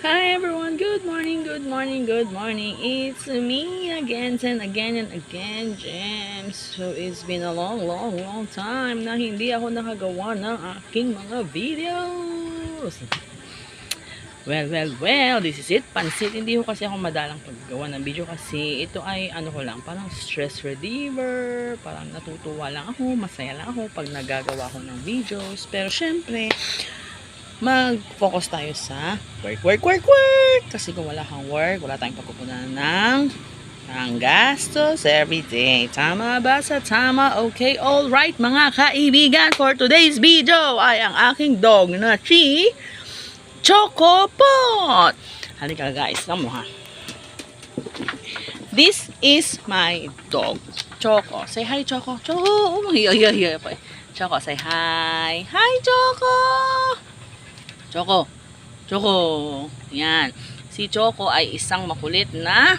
Hi everyone, good morning, good morning, good morning. It's me again and again and again, James. So it's been a long time na hindi ako nakagawa ng aking mga videos. Well, this is it. Pansit, hindi ko kasi ako madalang paggawa ng video kasi ito ay ano ko lang, parang stress reliever, parang natutuwa lang ako, masaya lang ako pag nagagawa ko ng videos. Pero syempre, mag-focus tayo sa work. Kasi kung wala kang work, wala tayong pagkukunan ng gastos everyday. Tama ba sa tama? Okay, alright mga kaibigan. For today's video ay ang aking dog na si Chocopot. Halika guys, tamo ha. This is my dog, Choco. Say hi, Choco. Choco. Oh, yeah. Choco, say hi. Hi, Choco. Choco. Yan. Si Choco ay isang makulit na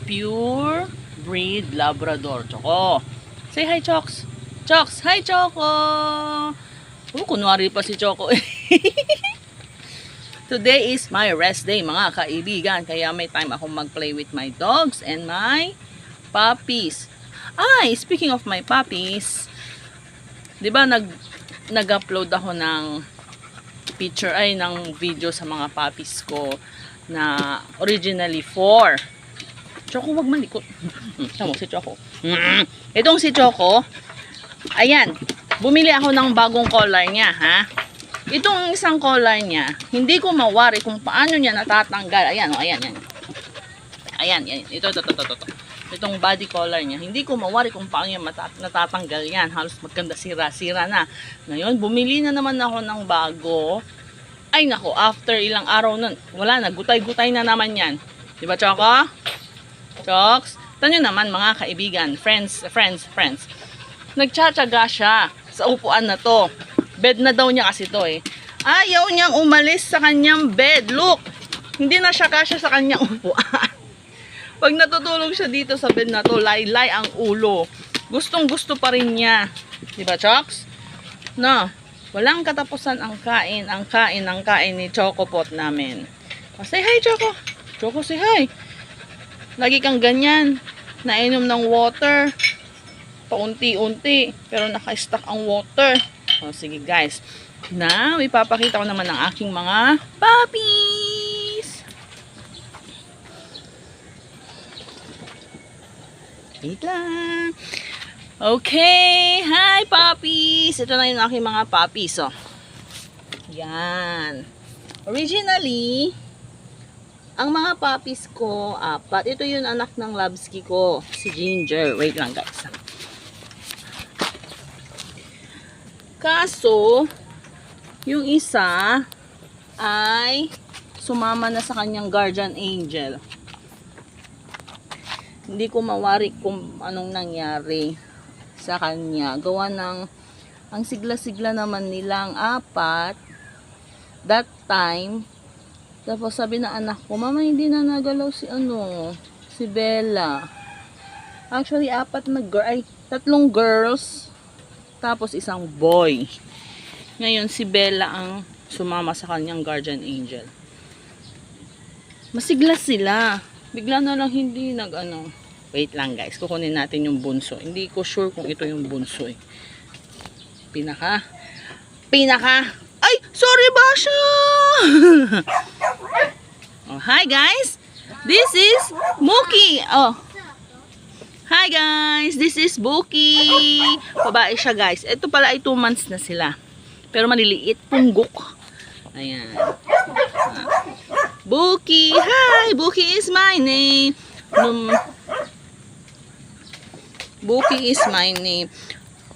pure breed Labrador. Choco. Say hi, Chocs. Chocs, hi, Choco. Oh, kunwari pa si Choco. Today is my rest day, mga kaibigan. Kaya may time akong mag-play with my dogs and my puppies. Ay, speaking of my puppies, di ba nag-upload ako ng picture ay ng video sa mga puppies ko na originally 4. Choco, wag malikot. Tama si Choco. Itong si Choco, ayan, bumili ako ng bagong collar niya, ha? Itong isang collar niya, hindi ko mawari kung paano niya natatanggal. Ayan, oh, ayan. Ayan. Ito. Itong body collar niya, hindi ko mawari kung paano niya natatanggal yan. Halos maganda sira-sira na. Ngayon, bumili na naman ako ng bago. Ay nako, after ilang araw nun, wala na, gutay-gutay na naman yan. Diba, Choco? Chocs? Tanyo naman mga kaibigan, friends. Nagtsatsaga siya sa upuan na to. Bed na daw niya kasi to eh. Ayaw niyang umalis sa kanyang bed. Look, hindi na siya kasya sa kanyang upuan. Pag natutulog siya dito sa bed na to, laylay ang ulo. Gustong-gusto pa rin niya. Diba, Chocs? No, walang katapusan ang kain ni Chocopot namin. Oh, say hi, Choco. Choco, say hi. Lagi kang ganyan. Nainom ng water. Paunti-unti. Pero naka-stack ang water. O, sige guys. Now, ipapakita ko naman ang aking mga puppies. Wait lang. Okay. Hi, puppies. Ito na yung aking mga puppies. Oh. Yan. Originally, ang mga puppies ko, 4. Ito yung anak ng Labsky ko. Si Ginger. Wait lang guys. Kaso, yung isa ay sumama na sa kanyang guardian angel. Hindi ko mawari kung anong nangyari sa kanya. Gawa ng, ang sigla-sigla naman nilang 4 that time. Tapos sabi na anak ko, mama hindi na nagalaw si Bella. Actually 3 girls. Tapos isang boy. Ngayon si Bella ang sumama sa kanyang guardian angel. Masigla sila. Bigla na lang hindi Wait lang guys, kukunin natin yung bunso. Hindi ko sure kung ito yung bunso eh. Pinaka. Ay, sorry Basha. Oh, hi guys. This is Mookie. Oh. Hi guys, this is Buki. Babae siya guys. Ito pala ay 2 months na sila. Pero maliliit, punggok. Ayan. Buki. Hi, Buki is my name. Buki is my name.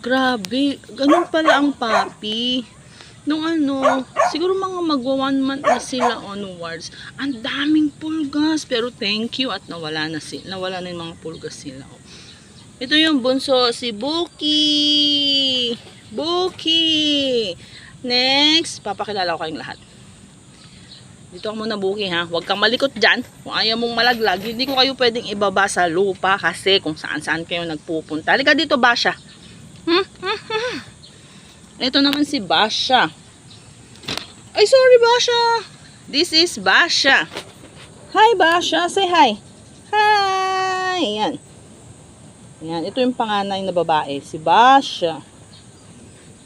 Grabe, ganun pala ang papi. Nung siguro mga magwa 1 month na sila onwards. Ang daming pulgas. Pero thank you at nawala na yung mga pulgas sila. Ito yung bunso, si Buki. Buki. Next, papakilala ko kayong lahat. Dito ka muna Buki ha. Huwag kang malikot dyan. Kung ayaw mong malaglag, hindi ko kayo pwedeng ibaba sa lupa kasi kung saan-saan kayo nagpupunta. Halika dito Basha. Ito naman si Basha. Ay sorry Basha. This is Basha. Hi, Basha. Say hi. Hi. Yan. Yan. Ito yung panganay na babae. Si Basha.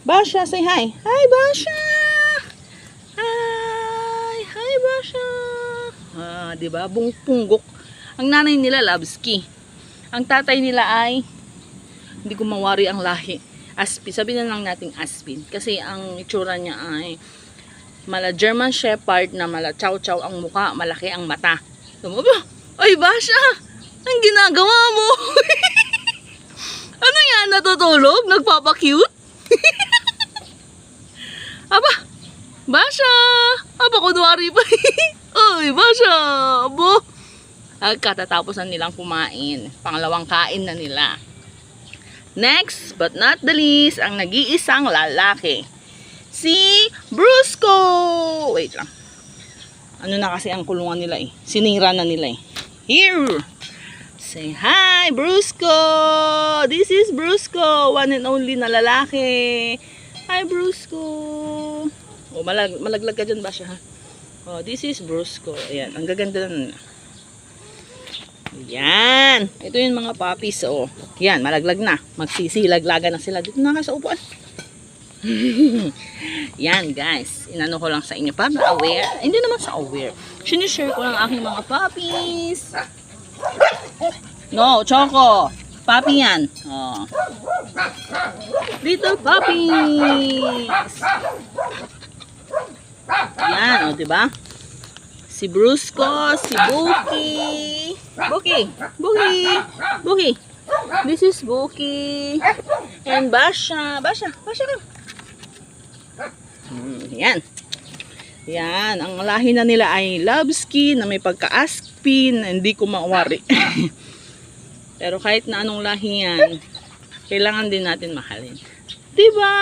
Basha, say hi. Hi, Basha. Hi. Hi, Basha. Diba? Punggok. Ang nanay nila, Labski. Ang tatay nila ay, hindi ko mawari ang lahi. Aspin. Sabi na lang nating Aspin. Kasi ang itsura niya ay mala German Shepherd na mala chow-chow ang muka, malaki ang mata. Tumaba, ay Basha, ang ginagawa mo? Ano yan, natutulog? Nagpapakute? Aba, Basha, aba kunwari pa. Ay Basha, abo. Katatapos na nilang kumain. Pangalawang kain na nila. Next, but not the least, ang nag-iisang lalaki. Si Brusco! Wait lang. Ano na kasi ang kulungan nila eh. Sinira na nila eh. Here! Say hi, Brusco! This is Brusco! One and only na lalaki. Hi, Brusco! Oh, malaglag ka dyan ba siya ha? Oh, this is Brusco. Ayan, ang gaganda na. Yan. Ito yung mga puppies. Oh. Yan, malaglag na. Magsisilaglagan na sila. Dito na ka sa upuan. Yan guys, inano ko lang sa inyo para aware, hindi naman sa aware, sinishare ko lang aking mga puppies. No, Choco, puppy yan. Oh. Little puppies. Yan, o diba? Si Brusco, si Buki. Buki. This is Buki. And Basha ka. Yan. Yan. Ang lahi na nila ay Labski na may pagka-Aspin. Hindi ko mawari. Pero kahit na anong lahi yan, kailangan din natin mahalin. Diba?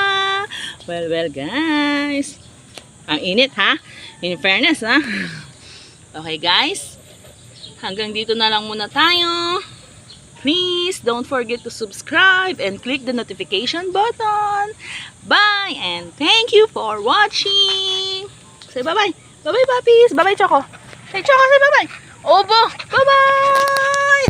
Well, guys. Ang init, ha? In fairness, ha? Okay, guys. Hanggang dito na lang muna tayo. Please don't forget to subscribe and click the notification button. Bye and thank you for watching. Say bye-bye. Bye-bye, puppies. Bye-bye, Choco. Hey, Choco, say bye-bye. Obo, bye-bye.